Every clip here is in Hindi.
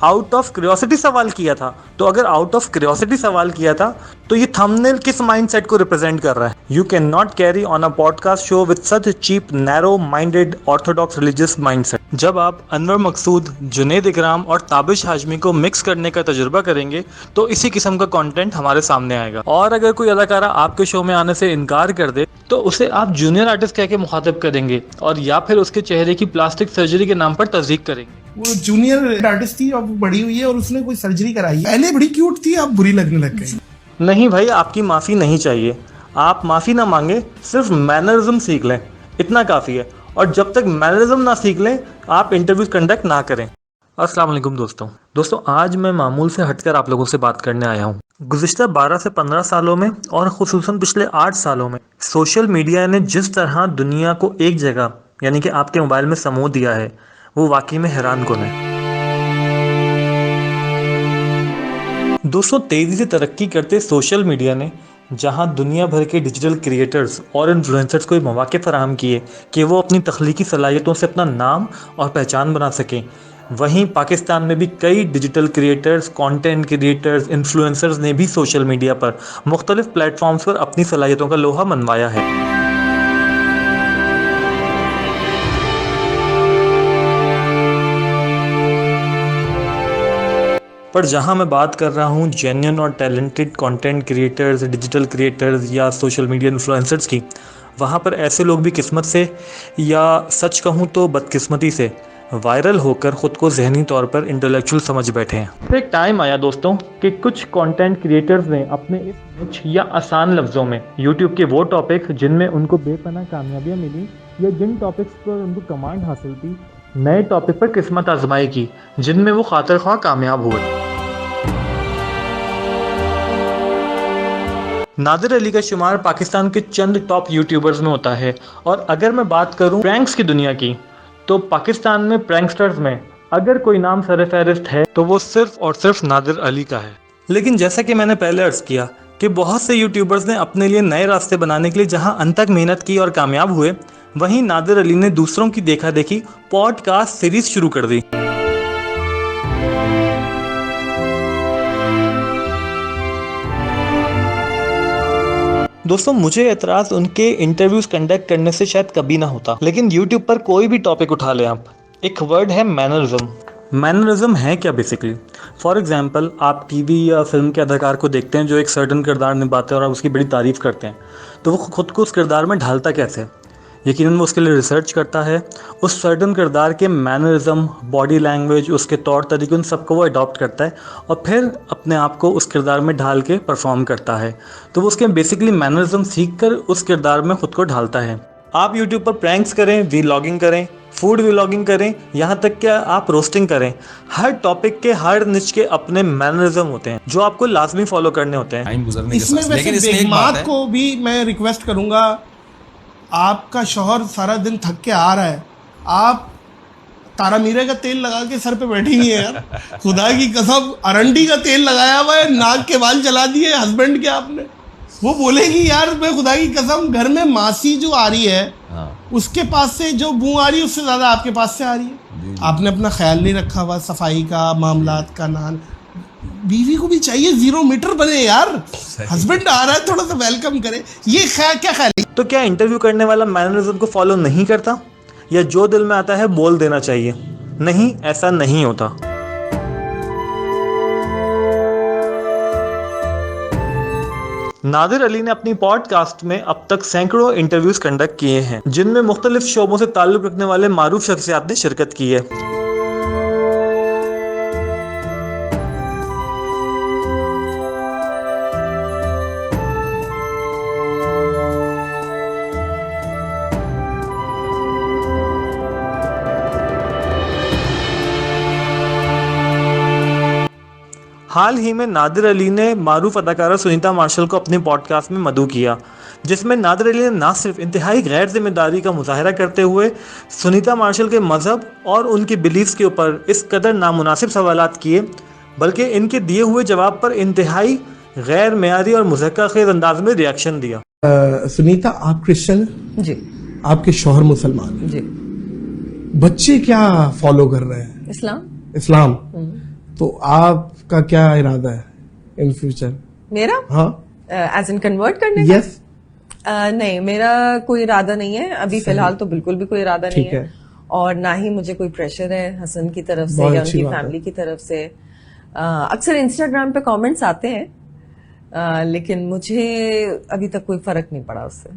आउट ऑफ क्यूरियोसिटी सवाल किया था। तो अगर आउट ऑफ क्यूरियोसिटी सवाल किया था तो ये थंबनेल किस माइंडसेट को रिप्रेजेंट कर रहा है? You can not carry on a podcast show with such cheap narrow minded orthodox religious mindset. जब आप अनवर मकसूद, जुनैद इकराम और ताबिश हाशमी को मिक्स करने का तजुर्बा करेंगे तो इसी किस्म का कंटेंट हमारे सामने आएगा। और अगर कोई अदाकारा आपके शो में आने से इनकार कर दे तो उसे आप जूनियर आर्टिस्ट कह के मुखातिब करेंगे और या फिर उसके चेहरे की प्लास्टिक सर्जरी के नाम पर तस्दीक करेंगे। वो जूनियर आर्टिस्ट थी, अब बड़ी हुई है और उसने कोई सर्जरी कराई। पहले बड़ी क्यूट थी, अब बुरी लगने लग गई। नहीं भाई, आपकी माफ़ी नहीं चाहिए। आप माफ़ी ना मांगे, सिर्फ मैनरिज्म सीख लें, इतना काफ़ी है। और जब तक मैनरिज्म ना सीख लें आप इंटरव्यूज कंडक्ट ना करें। अस्सलाम वालेकुम दोस्तों, आज मैं मामूल से हटकर आप लोगों से बात करने आया हूँ। गुज़िश्ता 12 से 15 सालों में और ख़ुसूसन पिछले 8 सालों में सोशल मीडिया ने जिस तरह दुनिया को एक जगह यानी कि आपके मोबाइल में समो दिया है वो वाकई में हैरान कुन है। दोस्तों, तेज़ी से तरक्की करते सोशल मीडिया ने जहां दुनिया भर के डिजिटल क्रिएटर्स और इन्फ्लुएंसर्स को मौके फराहम किए कि वो अपनी तख्लीकी सलाहियतों से अपना नाम और पहचान बना सकें, वहीं पाकिस्तान में भी कई digital creators, content creators, influencers ने भी सोशल मीडिया पर मुख्तलिफ प्लेटफॉर्म्स पर अपनी सलाहियतों का लोहा मनवाया है। पर जहां मैं बात कर रहा हूं जेन्युइन और talented content creators, digital creators या सोशल मीडिया इन्फ्लुएंसर्स की, वहां पर ऐसे लोग भी किस्मत से या सच कहूं तो बदकिस्मती से वायरल होकर ख़ुद को ज़हनी तौर पर इंटेलेक्चुअल समझ बैठे हैं। एक टाइम आया दोस्तों कि कुछ कंटेंट क्रिएटर्स ने अपने इस निच या आसान लफ्ज़ों में यूट्यूब के वो टॉपिक जिनमें उनको बेपनाह कामयाबियाँ मिली या जिन टॉपिक्स पर उनको कमांड हासिल थी, नए टॉपिक पर किस्मत आजमाई की जिनमें वो खातिर ख्वाह कामयाब हुए। नादिर अली का शुमार पाकिस्तान के चंद टॉप यूट्यूबर्स में होता है। और अगर मैं बात करूं प्रैंक्स की दुनिया की, तो पाकिस्तान में प्रैंकस्टर्स में अगर कोई नाम सरफहरिस्त है तो वो सिर्फ और सिर्फ नादिर अली का है। लेकिन जैसा कि मैंने पहले अर्ज किया कि बहुत से यूट्यूबर्स ने अपने लिए नए रास्ते बनाने के लिए जहां अनथक मेहनत की और कामयाब हुए, वहीं नादिर अली ने दूसरों की देखा देखी पॉडकास्ट सीरीज शुरू कर दी। दोस्तों, मुझे एतराज़ उनके इंटरव्यूज कंडक्ट करने से शायद कभी ना होता, लेकिन यूट्यूब पर कोई भी टॉपिक उठा लें आप, एक वर्ड है मैनरिज्म। मैनरिज्म है क्या बेसिकली? फॉर एग्जांपल, आप टीवी या फिल्म के अदाकार को देखते हैं जो एक सर्टन किरदार निभाते हैं और आप उसकी बड़ी तारीफ़ करते हैं, तो वो खुद को उस किरदार में ढालता कैसे है? यकीनन वो उसके लिए रिसर्च करता है, उस सर्टन किरदार के मैनरिज्म, बॉडी लैंग्वेज, उसके तौर तरीके, उन सबको वो अडॉप्ट करता है और फिर अपने आप को उस किरदार में ढाल के परफॉर्म करता है। तो वो उसके बेसिकली मैनरिज्म सीख कर उस किरदार में खुद को ढालता है। आप यूट्यूब पर प्रैंक्स करें, वीलॉगिंग करें, फूड व्लॉगिंग करें, यहाँ तक कि आप रोस्टिंग करें, हर टॉपिक के, हर निच के अपने मैनरिज्म होते हैं जो आपको लाजमी फॉलो करने होते हैं। इसमें वैसे बेगमात को भी मैं रिक्वेस्ट करूंगा, आपका शौहर सारा दिन थक के आ रहा है, आप तारा मीरा का तेल लगा के सर पे बैठी हुई है यार, खुदा की कसम अरंडी का तेल लगाया हुआ है, नाक के बाल चला दिए हस्बैंड के आपने। वो बोलेगी यार, मैं खुदा की कसम, घर में मासी जो आ रही है उसके पास से जो बू आ रही है उससे ज्यादा आपके पास से आ रही है। आपने अपना ख्याल नहीं रखा हुआ सफाई का, मामलात का। नान बीवी को भी चाहिए 0 मीटर बने यार, हस्बैंड आ रहा है थोड़ा सा वेलकम करे। ये क्या ख्याल है? तो क्या इंटरव्यू करने वाला मैनरिज्म को फॉलो नहीं करता या जो दिल में आता है बोल देना चाहिए? नहीं, ऐसा नहीं होता। नादिर अली ने अपनी पॉडकास्ट में अब तक सैकड़ों इंटरव्यूज कंडक्ट किए हैं जिनमें मुख्तलिफ शोबों से ताल्लुक रखने वाले मारूफ शख्सियात ने शिरकत की है। हाल ही में नादिर अली ने मारूफ अदाकारा सुनीता मार्शल को अपने पॉडकास्ट में मदऊ किया, जिसमें नादिर अली ने न सिर्फ इंतहाई गैर जिम्मेदारी का मुजाहरा करते हुए सुनीता मार्शल के मज़हब और उनकी बिलीफ्स के ऊपर इस कदर नामुनासिब सवालात किए, बल्कि इनके दिए हुए जवाब पर इंतहाई गैर मेयारी और मुज़क्किर अंदाज में रिएक्शन दिया। सुनीता, आप क्रिश्चियन जी, आपके शौहर मुसलमान जी, बच्चे क्या फॉलो कर रहे हैं? इस्लाम। इस्लाम। तो आपका क्या इरादा है इन फ्यूचर? मेरा हाँ, एज इन कन्वर्ट करने का? यस। नहीं, मेरा कोई इरादा नहीं है अभी फिलहाल, तो बिल्कुल भी कोई इरादा नहीं ठीक है। है। और ना ही मुझे कोई प्रेशर है हसन की तरफ से बहुत या अच्छी उनकी बात है। फैमिली की तरफ से। अक्सर इंस्टाग्राम पे कमेंट्स आते हैं, लेकिन मुझे अभी तक कोई फर्क नहीं पड़ा उससे।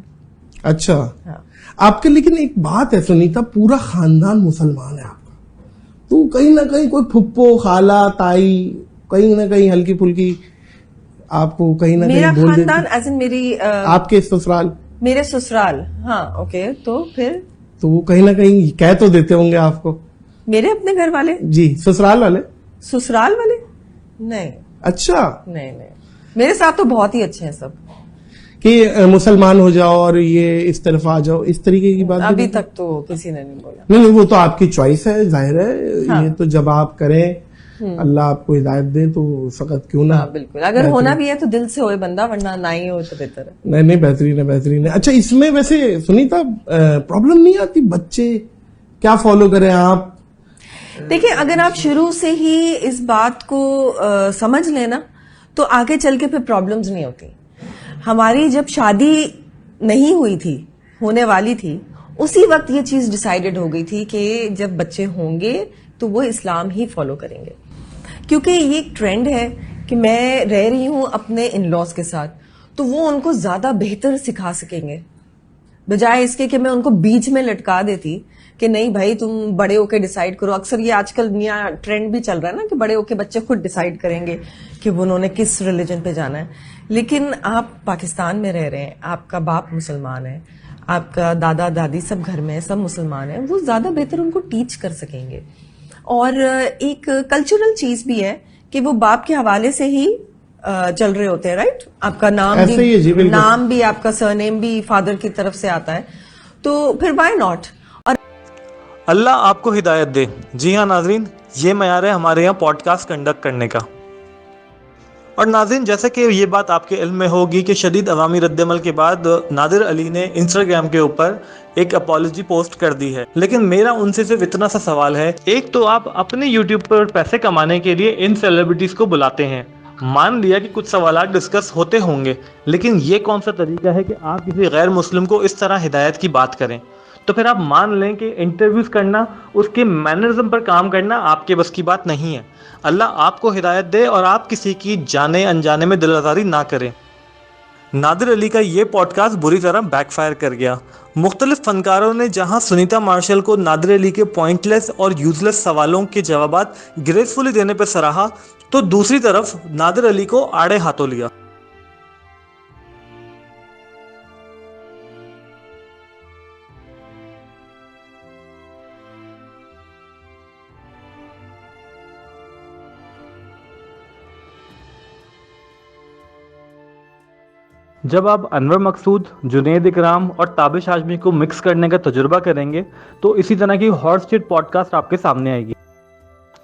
अच्छा, हाँ। आपके लेकिन एक बात है सुनीता, पूरा खानदान मुसलमान है आपका, तो कहीं ना कहीं कोई फुप्पो खाला ताई कहीं ना कहीं हल्की फुल्की आपको कहीं ना मेरा कहीं बोल खानदान देती, एज इन मेरी आपके ससुराल, मेरे ससुराल। हाँ, ओके, तो फिर तो वो कहीं ना कहीं कह तो देते होंगे आपको? मेरे अपने घर वाले, जी, ससुराल वाले? ससुराल वाले नहीं, अच्छा, नहीं, मेरे साथ तो बहुत ही अच्छे हैं सब। कि मुसलमान हो जाओ और ये इस तरफ आ जाओ, इस तरीके की बात भी अभी नहीं? तक तो किसी ने नहीं बोला। नहीं, वो तो आपकी चॉइस है, जाहिर है। हाँ। ये तो जब आप करें, अल्लाह आपको हिदायत दे तो फकत क्यों ना। हाँ, बिल्कुल, अगर होना भी है तो दिल से होए बंदा, वरना ना ही हो तो बेहतर है। नहीं नहीं, बेहतरीन है, बेहतरीन है। अच्छा, इसमें वैसे सुनीता प्रॉब्लम नहीं आती बच्चे क्या फॉलो करें आप? देखिए, अगर आप शुरू से ही इस बात को समझ लेना तो आगे चल के फिर प्रॉब्लम्स नहीं होती। हमारी जब शादी नहीं हुई थी, होने वाली थी, उसी वक्त ये चीज डिसाइडेड हो गई थी कि जब बच्चे होंगे तो वो इस्लाम ही फॉलो करेंगे, क्योंकि ये एक ट्रेंड है कि मैं रह रही हूं अपने इन लॉज के साथ, तो वो उनको ज्यादा बेहतर सिखा सकेंगे, बजाय इसके कि मैं उनको बीच में लटका देती कि नहीं भाई तुम बड़े होके डिसाइड करो। अक्सर ये आजकल नया ट्रेंड भी चल रहा है ना कि बड़े होके बच्चे खुद डिसाइड करेंगे कि वो उन्होंने किस रिलीजन पे जाना है। लेकिन आप पाकिस्तान में रह रहे हैं, आपका बाप मुसलमान है, आपका दादा दादी सब घर में सब मुसलमान है, वो ज्यादा बेहतर उनको टीच कर सकेंगे। और एक कल्चरल चीज भी है कि वो बाप के हवाले से ही चल रहे होते हैं, राइट? आपका नाम ऐसे ही है जी, भी, बिल्कुल। नाम भी, आपका सरनेम भी फादर की तरफ से आता है, तो फिर व्हाई नॉट। और अल्लाह आपको हिदायत दे। जी हाँ नाजरीन, ये मयार है हमारे यहाँ पॉडकास्ट कंडक्ट करने का। और नाज़रीन, जैसे कि ये बात आपके इल्म में होगी कि शदीद अवामी रद्दमल के बाद नादिर अली ने इंस्टाग्राम के ऊपर एक अपॉलॉजी पोस्ट कर दी है। लेकिन मेरा उनसे सिर्फ इतना सा सवाल है, एक तो आप अपने यूट्यूब पर पैसे कमाने के लिए इन सेलिब्रिटीज़ को बुलाते हैं, मान लिया कि कुछ सवालात डिस्कस होते होंगे, लेकिन ये कौन सा तरीका है कि आप किसी गैर मुस्लिम को इस तरह हिदायत की बात करें? तो फिर आप मान लें कि इंटरव्यूज़ करना, उसके मैनरिज्म पर काम करना आपके बस की बात नहीं है। अल्लाह आपको हिदायत दे और आप किसी की जाने अनजाने में दिल आज़ारी ना करें। नादिर अली का ये पॉडकास्ट बुरी तरह बैकफायर कर गया। मुख्तलिफ फनकारों ने जहां सुनीता मार्शल को नादिर अली के पॉइंटलेस और यूजलेस सवालों के जवाबात ग्रेसफुली देने पर सराहा, तो दूसरी तरफ नादिर अली को आड़े हाथों लिया। जब आप अनवर मकसूद, जुनैद इकराम और ताबिश हाशमी को मिक्स करने का तजुर्बा करेंगे तो इसी तरह की हॉट शिट पॉडकास्ट आपके सामने आएगी।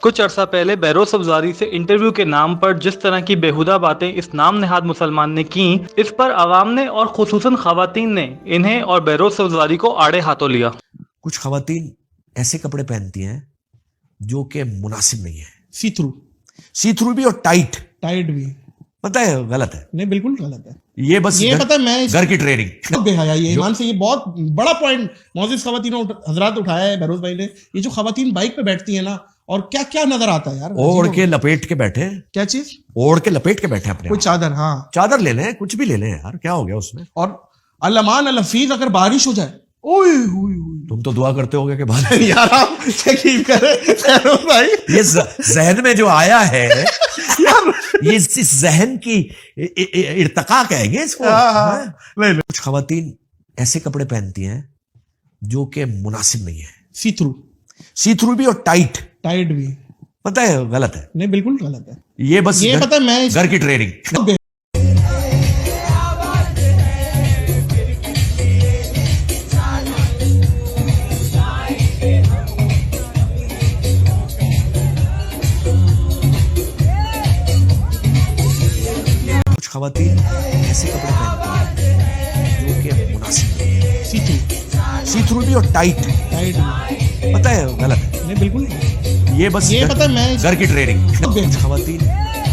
कुछ अरसा पहले बहरोज सब्जारी से इंटरव्यू के नाम पर जिस तरह की बेहुदा बातें इस नाम नेहाद मुसलमान ने की, इस पर आवाम ने और खुसूसन खवातीन ने इन्हें और बहरोज सब्जारी को आड़े हाथों लिया। कुछ खवातीन ऐसे कपड़े पहनती हैं जो कि मुनासिब नहीं है, सी थ्रू भी और टाइट भी पता है गलत है। नहीं, बिल्कुल गलत है ये बस ये पता है, मैं घर की ट्रेनिंग बेहया ये ईमान से, ये बहुत बड़ा पॉइंट मोअज़्ज़िज़ खवातीन हजरात उठाया है बहरोज भाई ने। ये जो खवातीन बाइक पे बैठती है ना, और क्या क्या नजर आता है यार, ओढ़ के लपेट के बैठे, क्या चीज ओढ़ के लपेट के बैठे अपने कोई आप। चादर, हाँ चादर ले लें, कुछ भी ले लें यार, क्या हो गया उसमें। और अल्लामान अलफीज अगर बारिश हो जाए, ओए हुई तुम तो दुआ करते होगे कि बाद यार आप यकीन करें बहरोज भाई, ये जहन में जो आया है यार, ये इस जहन की इर्तका कहेंगे इसको। हाँ? नहीं कुछ खवातीन ऐसे कपड़े पहनती हैं जो कि मुनासिब नहीं है, सी थ्रू भी और टाइट भी पता है गलत है। नहीं, बिल्कुल गलत है ये बस ये पता है, मैं घर की ट्रेनिंग। कुछ खवातीन ऐसे कपड़े पहनती हैं जो कि मुनासिब नहीं है, सी थ्रू भी और टाइट भी पता है गलत है। नहीं, बिल्कुल ये बस ये पता है मैं घर की ट्रेनिंग। खवातीन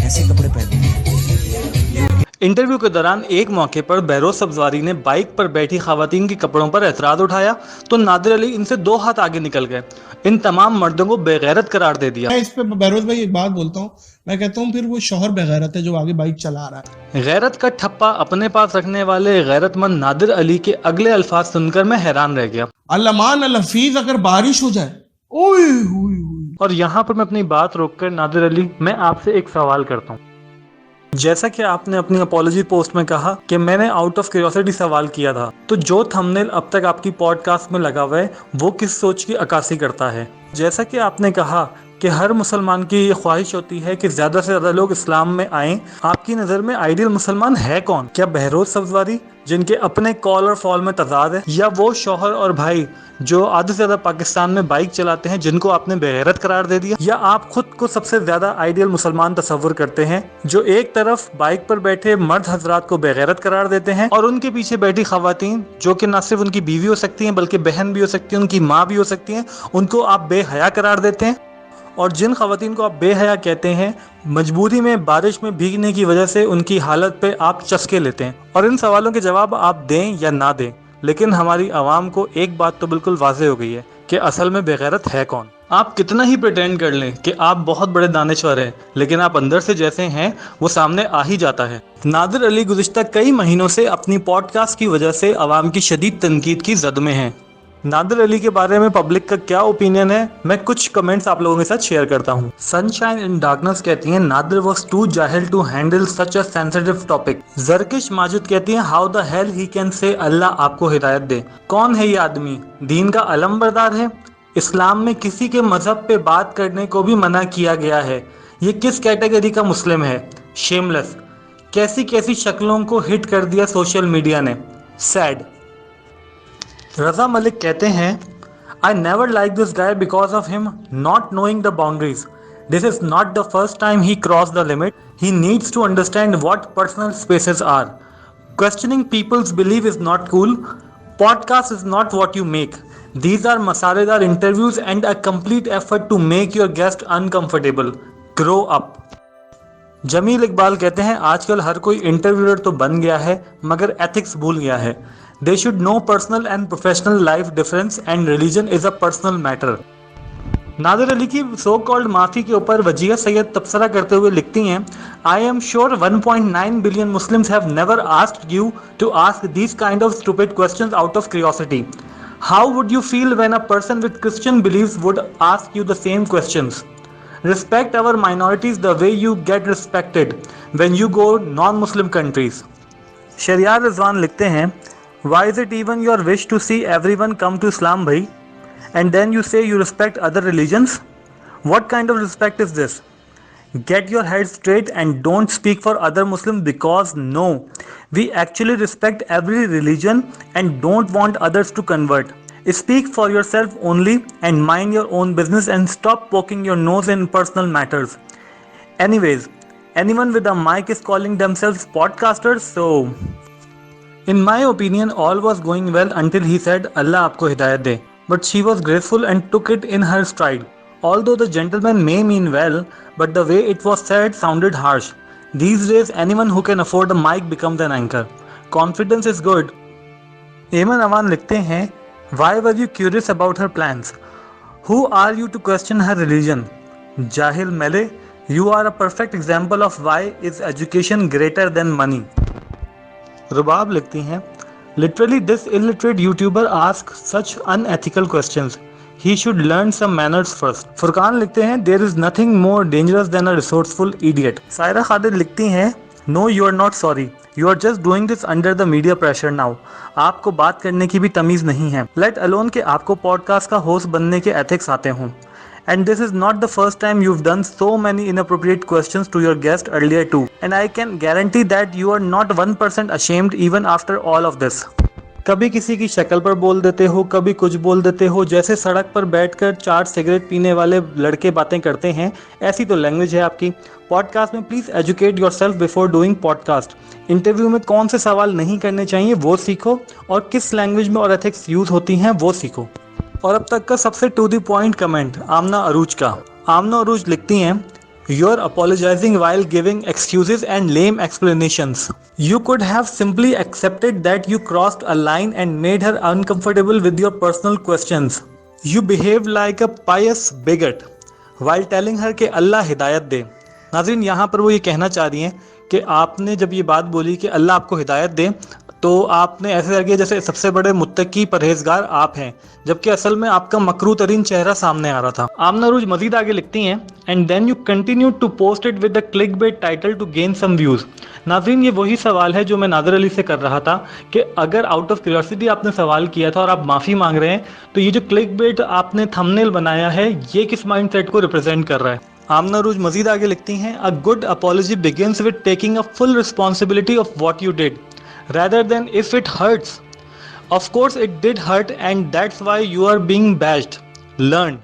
ऐसे कपड़े पहनती हैं। इंटरव्यू के दौरान एक मौके पर बहरोज सब्जवारी ने बाइक पर बैठी खवातीन के कपड़ों पर एतराज उठाया तो नादिर अली इनसे 2 हाथ आगे निकल गए। इन तमाम मर्दों को बेगैरत करार दे दिया। मैं इस पे बहरोज भाई एक बात बोलता हूँ, मैं कहता हूँ फिर वो शौहर बेगैरत है जो आगे बाइक चला रहा है। गैरत का ठप्पा अपने पास रखने वाले गैरतमंद नादिर अली के अगले अल्फाज सुनकर मैं हैरान रह गया। अल्लमान अल-हफीज अगर बारिश हो जाए, ओए हुई हुई। और यहाँ पर मैं अपनी बात रोककर नादिर अली, मैं आपसे एक सवाल करता हूँ। जैसा कि आपने अपनी अपॉलॉजी पोस्ट में कहा कि मैंने आउट ऑफ क्यूरियोसिटी सवाल किया था, तो जो थंबनेल अब तक आपकी पॉडकास्ट में लगा हुआ है वो किस सोच की अक्कासी करता है? जैसा कि आपने कहा कि हर मुसलमान की ये ख्वाहिश होती है कि ज़्यादा से ज़्यादा लोग इस्लाम में आएं, आपकी नज़र में आइडियल मुसलमान है कौन? क्या बहरोज सब्जवारी जिनके अपने कॉल और फॉल में तजाद है, या वो शौहर और भाई जो आधे से ज़्यादा पाकिस्तान में बाइक चलाते हैं जिनको आपने बेगैरत करार दे दिया, या आप खुद को सबसे ज़्यादा आइडियल मुसलमान तस्वुर करते हैं जो एक तरफ बाइक पर बैठे मर्द हजरात को बेगैरत करार देते हैं और उनके पीछे बैठी खवातीन जो कि न सिर्फ उनकी बीवी हो सकती हैं बल्कि बहन भी हो सकती है, उनकी माँ भी हो सकती हैं, उनको आप बेहया करार देते हैं? और जिन खवातीन को आप बेहया कहते हैं, मजबूरी में बारिश में भीगने की वजह से उनकी हालत पे आप चस्के लेते हैं। और इन सवालों के जवाब आप दें या ना दें, लेकिन हमारी आवाम को एक बात तो बिल्कुल वाज़ेह हो गई है कि असल में बेगैरत है कौन। आप कितना ही प्रिटेंड कर लें कि आप बहुत बड़े दानिश्वर हैं, लेकिन आप अंदर से जैसे हैं वो सामने आ ही जाता है। नादिर अली गुज़िश्ता कई महीनों से अपनी पॉडकास्ट की वजह से आवाम की शदीद तनकीद की जद में हैं। नादिर अली के बारे में पब्लिक का क्या ओपिनियन है, मैं कुछ कमेंट्स आप लोगों के साथ शेयर करता हूँ। सनशाइन इन डार्कनेस कहती हैं नादिर वाज टू जाहिल too handle such a sensitive topic. Zarkish Majid कहती हैं how the hell he can say Allah आपको हिदायत दे। कौन है ये आदमी? दीन का अलमबरदार है। इस्लाम में किसी के मजहब पे बात करने को भी मना किया गया है। ये किस कैटेगरी का मुस्लिम है? शेमलेस। कैसी कैसी शक्लों को हिट कर दिया सोशल मीडिया ने। सैड। रजा मलिक कहते हैं I never like this guy because of him not knowing the boundaries. This is not the first time he cross the limit. He needs to understand what personal spaces are. Questioning people's belief is not cool. Podcast is not what you make. These are masaledar interviews and a complete effort to make your guest uncomfortable. Grow up. Jameel Iqbal कहते हैं आजकल हर कोई इंटरव्यूअर तो बन गया है मगर एथिक्स भूल गया है. They should know personal and professional life difference and religion is a personal matter. Nadir Ali की सो कॉल्ड माफी के ऊपर वजीहा सैयद तबसरा करते हुए लिखती हैं I am sure 1.9 billion Muslims have never asked you to ask these kind of stupid questions out of curiosity. How would you feel when a person with Christian believes would ask you the same questions. Respect our minorities the way you get respected when you go non-Muslim countries. Shahriar Rizwan लिखते हैं Why is it even your wish to see everyone come to Islam bhai? And then you say you respect other religions? What kind of respect is this? Get your head straight and don't speak for other Muslims because no, we actually respect every religion and don't want others to convert. Speak for yourself only and mind your own business and stop poking your nose in personal matters. Anyways, anyone with a mic is calling themselves podcasters, so in my opinion all was going well until he said Allah aapko hidayat de. But she was graceful and took it in her stride. Although the gentleman may mean well, but the way it was said sounded harsh. These days anyone who can afford a mic becomes an anchor. Confidence is good. Ayman Awan लिखते हैं Why were you curious about her plans? Who are you to question her religion? Jahil Mele, you are a perfect example of why is education greater than money. रुबाब लिखती हैं Literally this illiterate YouTuber asks such unethical questions. He should learn some manners first. Furqan लिखते हैं There is nothing more dangerous than a resourceful idiot. Saira Khadir लिखती हैं No, you are not sorry. You are just doing this under the media pressure now. आपको बात करने की भी तमीज़ नहीं है. Let alone कि आपको पॉडकास्ट का होस्ट बनने के एथिक्स आते हों. And this is not the first time you've done so many inappropriate questions to your guest earlier too. And I can guarantee that you are not 1% ashamed even after all of this. कभी किसी की शक्ल पर बोल देते हो, कभी कुछ बोल देते हो, जैसे सड़क पर बैठकर 4 सिगरेट पीने वाले लड़के बातें करते हैं, ऐसी तो लैंग्वेज है आपकी. पॉडकास्ट में please educate yourself before doing podcast. Interview में कौन से सवाल नहीं करने चाहिए वो सीखो और किस लैंग्वेज में और एथिक्स यूज़ होती हैं वो सीखो. और अब तक का सबसे टू द पॉइंट कमेंट आमना अरूज का. आमना अरूज लिखती हैं, You are apologizing while giving excuses and lame explanations. You could have simply accepted that you crossed a line and made her uncomfortable with your personal questions. You behaved like a pious bigot while telling her कि अल्लाह हिदायत दे। नाज़रीन, यहाँ पर वो ये कहना चाह रही हैं कि आपने जब ये बात बोली कि अल्लाह आपको हिदायत दे, तो आपने ऐसे लगे जैसे सबसे बड़े मुत्तकी परहेजगार आप हैं, जबकि असल में आपका मकरू तरीन चेहरा सामने आ रहा था। आमना अरूज मजीद आगे लिखती हैं, and then you continue to post it with the clickbait title to gain some views. नाज़रीन, ये वही सवाल है जो मैं नादर अली से कर रहा था कि अगर आउट ऑफ क्यूरियोसिटी आपने सवाल किया था और आप माफ़ी मांग रहे हैं, तो ये जो क्लिकबेट आपने थंबनेल बनाया है, ये किस माइंडसेट को रिप्रेजेंट कर रहा है। आमना अरूज मजीद आगे लिखती हैं, a good apology begins with taking a full responsibility of what you did rather than if it hurts. Of course it did hurt and that's why you are being bashed. Learn.